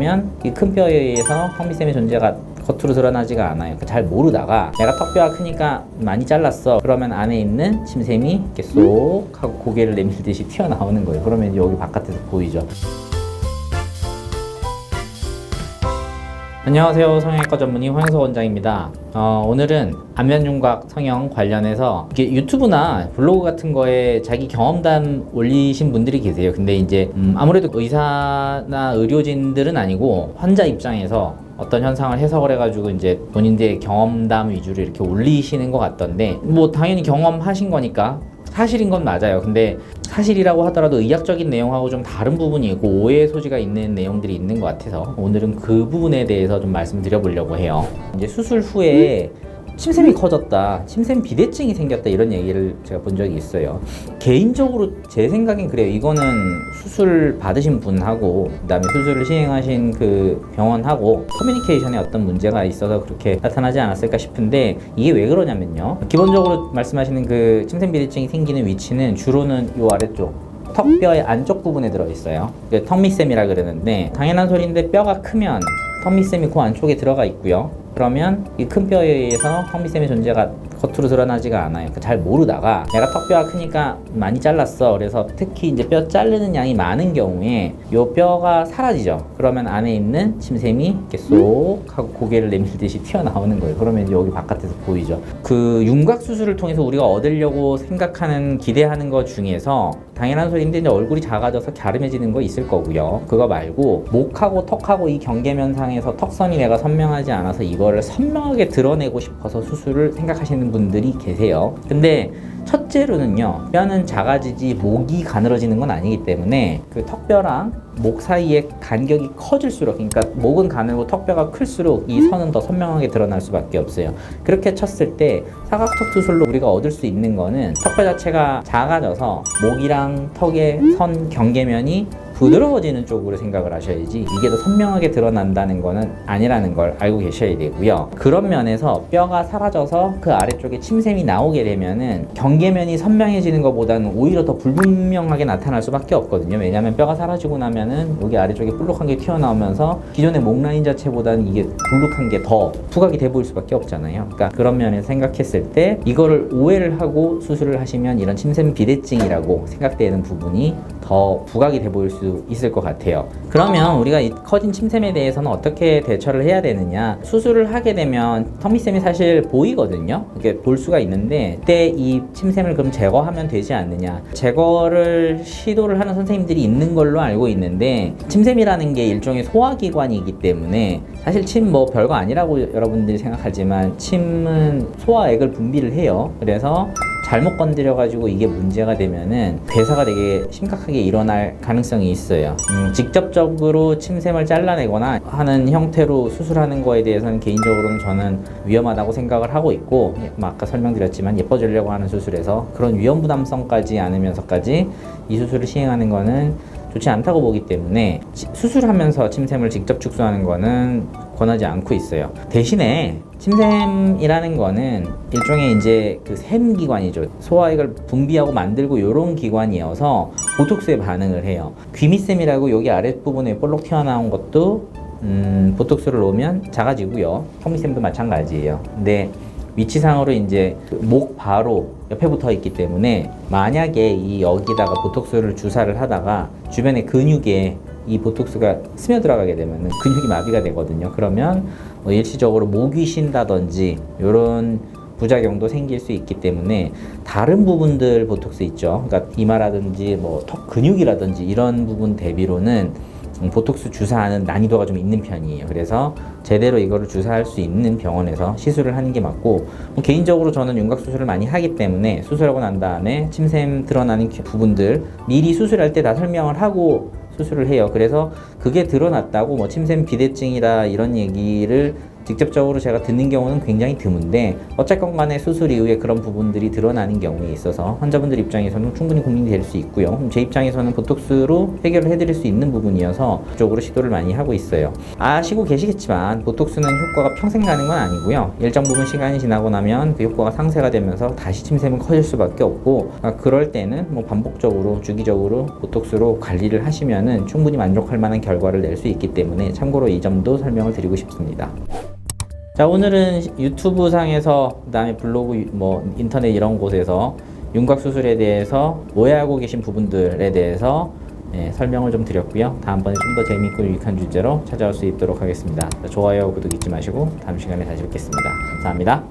그러면 이 큰 뼈에 의해서 턱밑샘의 존재가 겉으로 드러나지가 않아요. 잘 모르다가 내가 턱뼈가 크니까 많이 잘랐어. 그러면 안에 있는 침샘이 이렇게 쏙 하고 고개를 내밀듯이 튀어나오는 거예요. 그러면 여기 바깥에서 보이죠. 안녕하세요. 성형외과 전문의 황영석 원장입니다. 오늘은 안면윤곽 성형 관련해서 유튜브나 블로그 같은 거에 자기 경험담 올리신 분들이 계세요. 근데 이제 아무래도 의사나 의료진들은 아니고 환자 입장에서 어떤 현상을 해석을 해가지고 이제 본인들의 경험담 위주로 이렇게 올리시는 것 같던데, 뭐 당연히 경험하신 거니까 사실인 건 맞아요. 근데 사실이라고 하더라도 의학적인 내용하고 좀 다른 부분이 있고 오해의 소지가 있는 내용들이 있는 것 같아서 오늘은 그 부분에 대해서 좀 말씀드려보려고 해요. 이제 수술 후에 침샘이 커졌다, 침샘 비대증이 생겼다, 이런 얘기를 제가 본 적이 있어요. 개인적으로 제 생각엔 그래요. 이거는 수술 받으신 분하고 그다음에 수술을 시행하신 그 병원하고 커뮤니케이션에 어떤 문제가 있어서 그렇게 나타나지 않았을까 싶은데, 이게 왜 그러냐면요, 기본적으로 말씀하시는 그 침샘 비대증이 생기는 위치는 주로는 요 아래쪽 턱뼈의 안쪽 부분에 들어있어요. 턱밑샘이라 그러는데, 당연한 소리인데 뼈가 크면 턱밑샘이 그 안쪽에 들어가 있고요. 그러면 이 큰 뼈에 의해서 턱밑샘의 존재가 겉으로 드러나지가 않아요. 잘 모르다가 내가 턱뼈가 크니까 많이 잘랐어. 그래서 특히 이제 뼈 자르는 양이 많은 경우에 요 뼈가 사라지죠. 그러면 안에 있는 침샘이 이렇게 쏙 하고 고개를 내밀듯이 튀어나오는 거예요. 그러면 이제 여기 바깥에서 보이죠. 그 윤곽 수술을 통해서 우리가 얻으려고 생각하는, 기대하는 것 중에서 당연한 소리인데 이제 얼굴이 작아져서 갸름해지는 거 있을 거고요. 그거 말고 목하고 턱하고 이 경계면상에서 턱선이 내가 선명하지 않아서 이거를 선명하게 드러내고 싶어서 수술을 생각하시는 분들이 계세요. 근데 첫째로는요, 뼈는 작아지지 목이 가늘어지는 건 아니기 때문에 그 턱뼈랑 목 사이의 간격이 커질수록, 그러니까 목은 가늘고 턱뼈가 클수록 이 선은 더 선명하게 드러날 수밖에 없어요. 그렇게 쳤을 때 사각턱 수술로 우리가 얻을 수 있는 거는 턱뼈 자체가 작아져서 목이랑 턱의 선 경계면이 부드러워지는 쪽으로 생각을 하셔야지, 이게 더 선명하게 드러난다는 거는 아니라는 걸 알고 계셔야 되고요. 그런 면에서 뼈가 사라져서 그 아래쪽에 침샘이 나오게 되면은 경계면이 선명해지는 것보다는 오히려 더 불분명하게 나타날 수밖에 없거든요. 왜냐하면 뼈가 사라지고 나면은 여기 아래쪽에 볼록한 게 튀어나오면서 기존의 목 라인 자체보다는 이게 불룩한 게 더 부각이 돼 보일 수밖에 없잖아요. 그러니까 그런 면에서 생각했을 때 이거를 오해를 하고 수술을 하시면 이런 침샘 비대증이라고 생각되는 부분이 더 부각이 돼 보일 수 있을 것 같아요. 그러면 우리가 이 커진 침샘에 대해서는 어떻게 대처를 해야 되느냐? 수술을 하게 되면 턱밑샘이 사실 보이거든요. 이렇게 볼 수가 있는데, 그때 이 침샘을 그럼 제거하면 되지 않느냐? 제거를 시도를 하는 선생님들이 있는 걸로 알고 있는데, 침샘이라는 게 일종의 소화기관이기 때문에 사실 침 뭐 별거 아니라고 여러분들이 생각하지만 침은 소화액을 분비를 해요. 그래서 잘못 건드려가지고 이게 문제가 되면은 괴사가 되게 심각하게 일어날 가능성이 있어요. 직접적으로 침샘을 잘라내거나 하는 형태로 수술하는 거에 대해서는 개인적으로는 저는 위험하다고 생각을 하고 있고, 아까 설명드렸지만 예뻐지려고 하는 수술에서 그런 위험 부담성까지 않으면서까지 이 수술을 시행하는 거는 좋지 않다고 보기 때문에 수술하면서 침샘을 직접 축소하는 거는 권하지 않고 있어요. 대신에 침샘이라는 거는 일종의 이제 그 샘기관이죠. 소화액을 분비하고 만들고 이런 기관이어서 보톡스에 반응을 해요. 귀밑샘이라고 여기 아랫부분에 볼록 튀어나온 것도 보톡스를 놓으면 작아지고요. 턱밑샘도 마찬가지예요. 근데 위치상으로 이제 목 바로 옆에 붙어 있기 때문에 만약에 이 여기다가 보톡스를 주사를 하다가 주변의 근육에 이 보톡스가 스며들어가게 되면 근육이 마비가 되거든요. 그러면 일시적으로 목이 쉰다든지 이런 부작용도 생길 수 있기 때문에 다른 부분들 보톡스 있죠. 그러니까 이마라든지 뭐 턱 근육이라든지 이런 부분 대비로는 보톡스 주사하는 난이도가 좀 있는 편이에요. 그래서 제대로 이거를 주사할 수 있는 병원에서 시술을 하는 게 맞고, 개인적으로 저는 윤곽 수술을 많이 하기 때문에 수술하고 난 다음에 침샘 드러나는 부분들 미리 수술할 때 다 설명을 하고 수술을 해요. 그래서 그게 드러났다고 뭐 침샘 비대증이라 이런 얘기를 직접적으로 제가 듣는 경우는 굉장히 드문데 어쨌건 간에 수술 이후에 그런 부분들이 드러나는 경우에 있어서 환자분들 입장에서는 충분히 고민이 될 수 있고요. 제 입장에서는 보톡스로 해결을 해드릴 수 있는 부분이어서 그쪽으로 시도를 많이 하고 있어요. 아시고 계시겠지만 보톡스는 효과가 평생 가는 건 아니고요. 일정 부분 시간이 지나고 나면 그 효과가 상쇄가 되면서 다시 침샘은 커질 수밖에 없고, 그럴 때는 뭐 반복적으로 주기적으로 보톡스로 관리를 하시면은 충분히 만족할 만한 결과를 낼 수 있기 때문에 참고로 이 점도 설명을 드리고 싶습니다. 자, 오늘은 유튜브 상에서 그다음에 블로그 뭐 인터넷 이런 곳에서 윤곽 수술에 대해서 오해하고 계신 부분들에 대해서 설명을 좀 드렸고요. 다음번에 좀 더 재미있고 유익한 주제로 찾아올 수 있도록 하겠습니다. 좋아요, 구독 잊지 마시고 다음 시간에 다시 뵙겠습니다. 감사합니다.